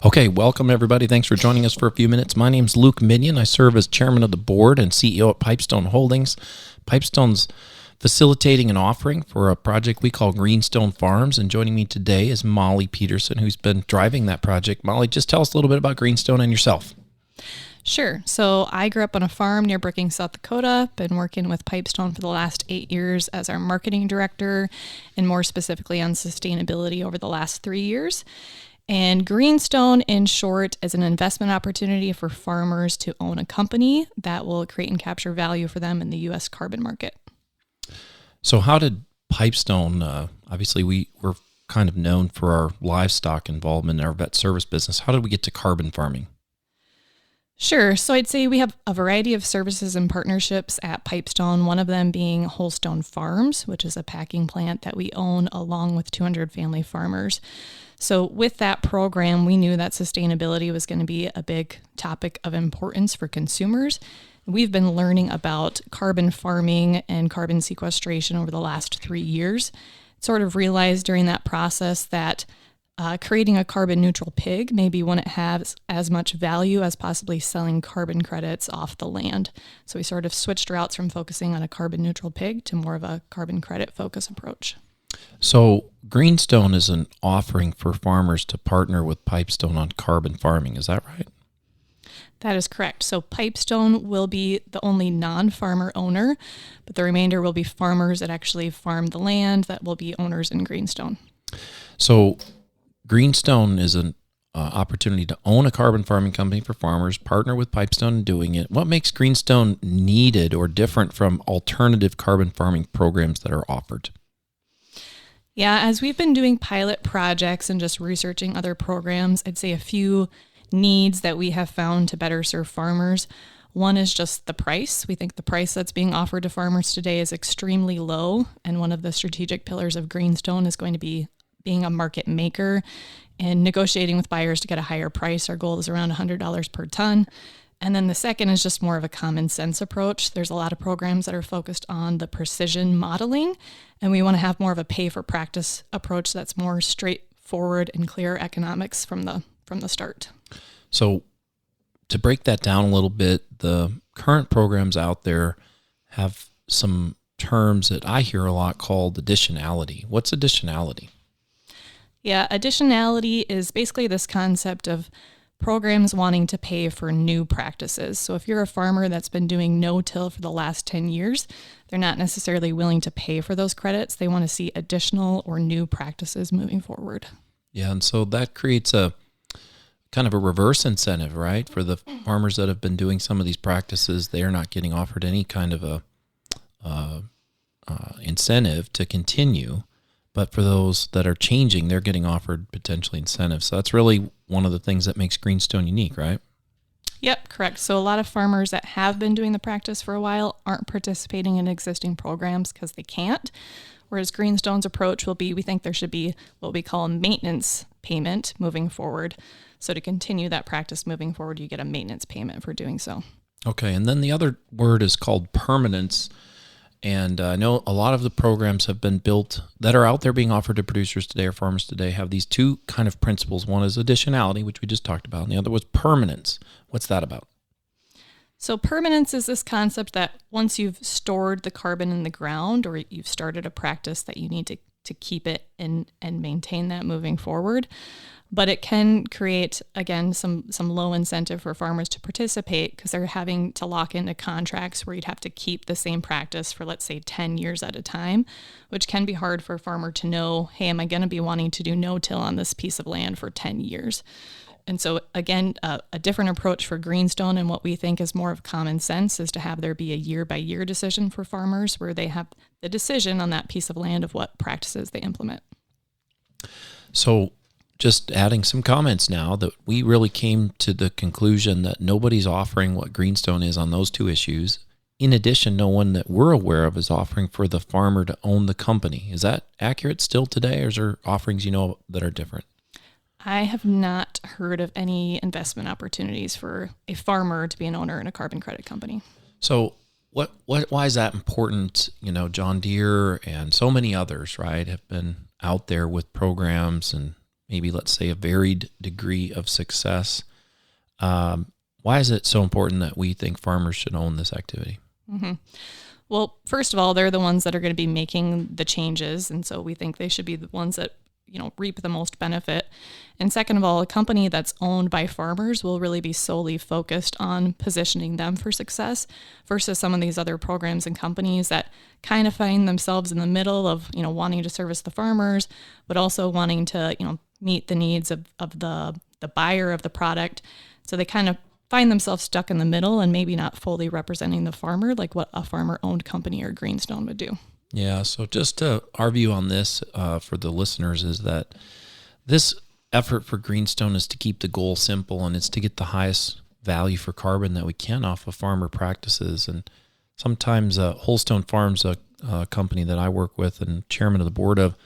Okay, welcome everybody. Thanks for joining us for a few minutes. My name's Luke Minion. I serve as chairman of the board and CEO at PIPESTONE Holdings. PIPESTONE's facilitating an offering for a project we call GreenStone Farms, and joining me today is Molly Peterson, who's been driving that project. Molly, just tell us a little bit about GreenStone and yourself. Sure. So I grew up on a farm near Brookings, South Dakota. Been working with PIPESTONE for the last 8 years as our marketing director, and more specifically on sustainability over the last 3 years. And GreenStone, in short, is an investment opportunity for farmers to own a company that will create and capture value for them in the U.S. carbon market. So how did PIPESTONE, obviously we're kind of known for our livestock involvement in our vet service business. How did we get to carbon farming? Sure. So I'd say we have a variety of services and partnerships at PIPESTONE, one of them being GreenStone Farmers, which is a packing plant that we own along with 200 family farmers. So with that program, we knew that sustainability was going to be a big topic of importance for consumers. We've been learning about carbon farming and carbon sequestration over the last 3 years. Sort of realized during that process that creating a carbon neutral pig maybe wouldn't have as much value as possibly selling carbon credits off the land. So we sort of switched routes from focusing on a carbon neutral pig to more of a carbon credit focus approach. So GreenStone is an offering for farmers to partner with PIPESTONE on carbon farming. Is that right? That is correct. So PIPESTONE will be the only non-farmer owner, but the remainder will be farmers that actually farm the land that will be owners in GreenStone. So GreenStone is an opportunity to own a carbon farming company for farmers, partner with PIPESTONE in doing it. What makes GreenStone needed or different from alternative carbon farming programs that are offered? Yeah, as we've been doing pilot projects and just researching other programs, I'd say a few needs that we have found to better serve farmers. One is just the price. We think the price that's being offered to farmers today is extremely low, and one of the strategic pillars of GreenStone is going to be being a market maker and negotiating with buyers to get a higher price. Our goal is around $100 per ton. And then the second is just more of a common sense approach. There's a lot of programs that are focused on the precision modeling, and we want to have more of a pay for practice approach that's more straightforward and clear economics from the start. So to break that down a little bit, the current programs out there have some terms that I hear a lot called additionality. What's additionality? Yeah, additionality is basically this concept of programs wanting to pay for new practices. So if you're a farmer that's been doing no-till for the last 10 years, they're not necessarily willing to pay for those credits. They want to see additional or new practices moving forward. Yeah, and so that creates a kind of a reverse incentive, right? For the farmers that have been doing some of these practices, they are not getting offered any kind of a incentive to continue. But for those that are changing, they're getting offered potentially incentives. So that's really one of the things that makes GreenStone unique, right? Yep, correct. So a lot of farmers that have been doing the practice for a while aren't participating in existing programs because they can't. Whereas GreenStone's approach will be, we think there should be what we call a maintenance payment moving forward. So to continue that practice moving forward, you get a maintenance payment for doing so. Okay, and then the other word is called permanence. And I know a lot of the programs have been built that are out there being offered to producers today or farmers today have these two kind of principles. One is additionality, which we just talked about, and the other was permanence. What's that about? So permanence is this concept that once you've stored the carbon in the ground or you've started a practice that you need to keep it and maintain that moving forward. But it can create, again, some low incentive for farmers to participate because they're having to lock into contracts where you'd have to keep the same practice for, let's say, 10 years at a time, which can be hard for a farmer to know, hey, am I going to be wanting to do no-till on this piece of land for 10 years? And so, again, a different approach for GreenStone and what we think is more of common sense is to have there be a year-by-year decision for farmers where they have the decision on that piece of land of what practices they implement. So just adding some comments now that we really came to the conclusion that nobody's offering what GreenStone is on those two issues. In addition, no one that we're aware of is offering for the farmer to own the company. Is that accurate still today, or is there offerings that are different? I have not heard of any investment opportunities for a farmer to be an owner in a carbon credit company. So why is that important? John Deere and so many others, right, have been out there with programs and maybe let's say a varied degree of success. Why is it so important that we think farmers should own this activity? Mm-hmm. Well, first of all, they're the ones that are going to be making the changes. And so we think they should be the ones that, reap the most benefit. And second of all, a company that's owned by farmers will really be solely focused on positioning them for success versus some of these other programs and companies that kind of find themselves in the middle of, wanting to service the farmers, but also wanting to, meet the needs of the buyer of the product. So they kind of find themselves stuck in the middle and maybe not fully representing the farmer like what a farmer-owned company or GreenStone would do. Yeah, so just our view on this for the listeners is that this effort for GreenStone is to keep the goal simple, and it's to get the highest value for carbon that we can off of farmer practices. And sometimes GreenStone Farms, a company that I work with and chairman of the board of,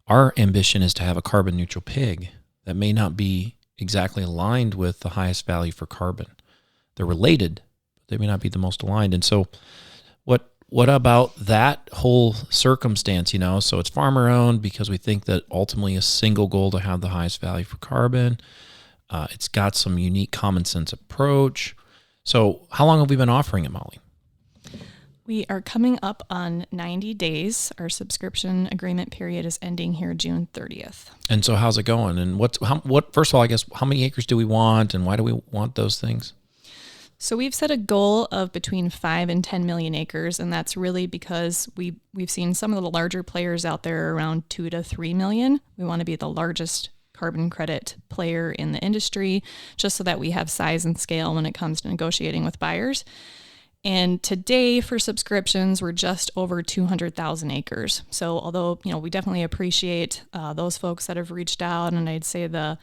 our ambition is to have a carbon neutral pig that may not be exactly aligned with the highest value for carbon. They're related, but they may not be the most aligned. And so what about that whole circumstance, So it's farmer owned because we think that ultimately a single goal to have the highest value for carbon. It's got some unique common sense approach. So how long have we been offering it, Molly? We are coming up on 90 days. Our subscription agreement period is ending here June 30th. And so how's it going? And first of all, I guess, how many acres do we want and why do we want those things? So we've set a goal of between 5 and 10 million acres, and that's really because we've seen some of the larger players out there around 2 to 3 million. We want to be the largest carbon credit player in the industry, just so that we have size and scale when it comes to negotiating with buyers. And today for subscriptions, we're just over 200,000 acres. So although, we definitely appreciate those folks that have reached out, and I'd say the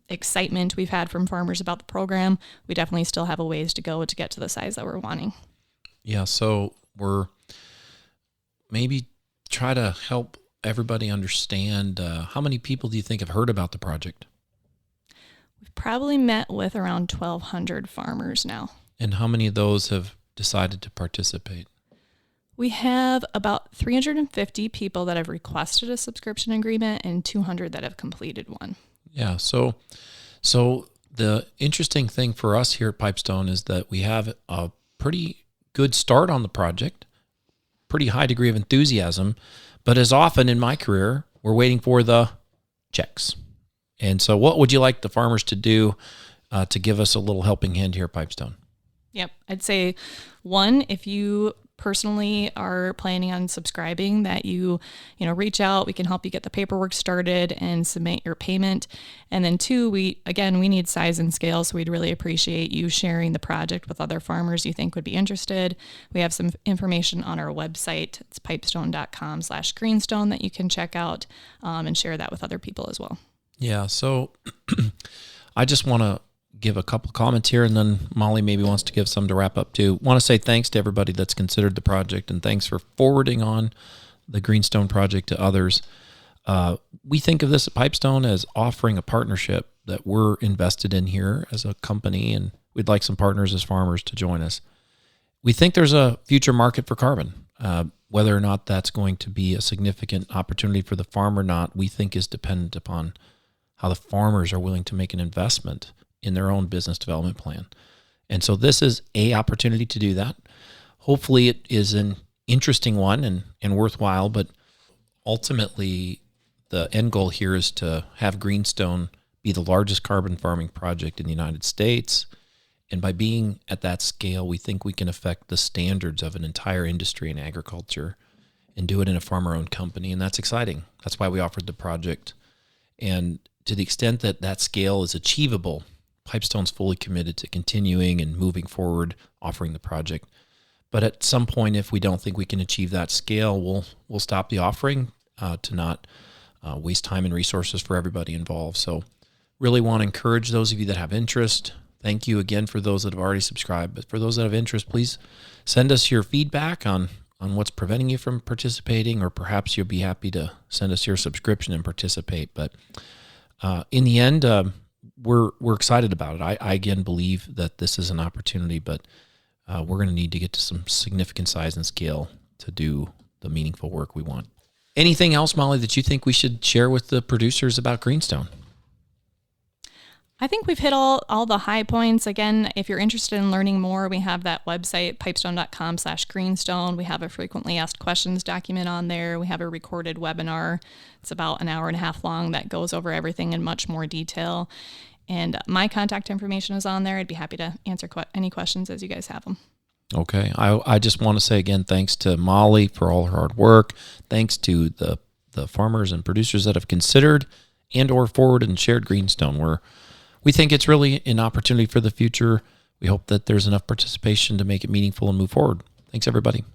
excitement we've had from farmers about the program, we definitely still have a ways to go to get to the size that we're wanting. Yeah, so we're maybe try to help everybody understand how many people do you think have heard about the project? We've probably met with around 1,200 farmers now. And how many of those have decided to participate? We have about 350 people that have requested a subscription agreement and 200 that have completed one. Yeah, so the interesting thing for us here at Pipestone is that we have a pretty good start on the project, pretty high degree of enthusiasm, but as often in my career, we're waiting for the checks. And so what would you like the farmers to do to give us a little helping hand here at Pipestone? Yep. I'd say one, if you personally are planning on subscribing, that you reach out, we can help you get the paperwork started and submit your payment. And then two, we need size and scale. So we'd really appreciate you sharing the project with other farmers you think would be interested. We have some information on our website. It's pipestone.com/greenstone that you can check out and share that with other people as well. Yeah. So I just want to give a couple comments here, and then Molly maybe wants to give some to wrap up too. Want to say thanks to everybody that's considered the project, and thanks for forwarding on the GreenStone project to others. We think of this at Pipestone as offering a partnership that we're invested in here as a company, and we'd like some partners as farmers to join us. We think there's a future market for carbon. Whether or not that's going to be a significant opportunity for the farm or not, we think is dependent upon how the farmers are willing to make an investment in their own business development plan. And so this is a opportunity to do that. Hopefully it is an interesting one and worthwhile, but ultimately the end goal here is to have GreenStone be the largest carbon farming project in the United States. And by being at that scale, we think we can affect the standards of an entire industry in agriculture and do it in a farmer-owned company. And that's exciting. That's why we offered the project. And to the extent that that scale is achievable, Pipestone's fully committed to continuing and moving forward, offering the project. But at some point, if we don't think we can achieve that scale, we'll stop the offering to not waste time and resources for everybody involved. So really want to encourage those of you that have interest. Thank you again for those that have already subscribed. But for those that have interest, please send us your feedback on what's preventing you from participating, or perhaps you'll be happy to send us your subscription and participate. But in the end, we're excited about it. I again believe that this is an opportunity, but we're going to need to get to some significant size and scale to do the meaningful work we want. Anything else, Molly, that you think we should share with the producers about GreenStone? I think we've hit all the high points. Again, if you're interested in learning more, we have that website, pipestone.com/greenstone. We have a frequently asked questions document on there. We have a recorded webinar. It's about an hour and a half long that goes over everything in much more detail. And my contact information is on there. I'd be happy to answer any questions as you guys have them. Okay. I just want to say again, thanks to Molly for all her hard work. Thanks to the farmers and producers that have considered and or forwarded and shared GreenStone. We think it's really an opportunity for the future. We hope that there's enough participation to make it meaningful and move forward. Thanks, everybody.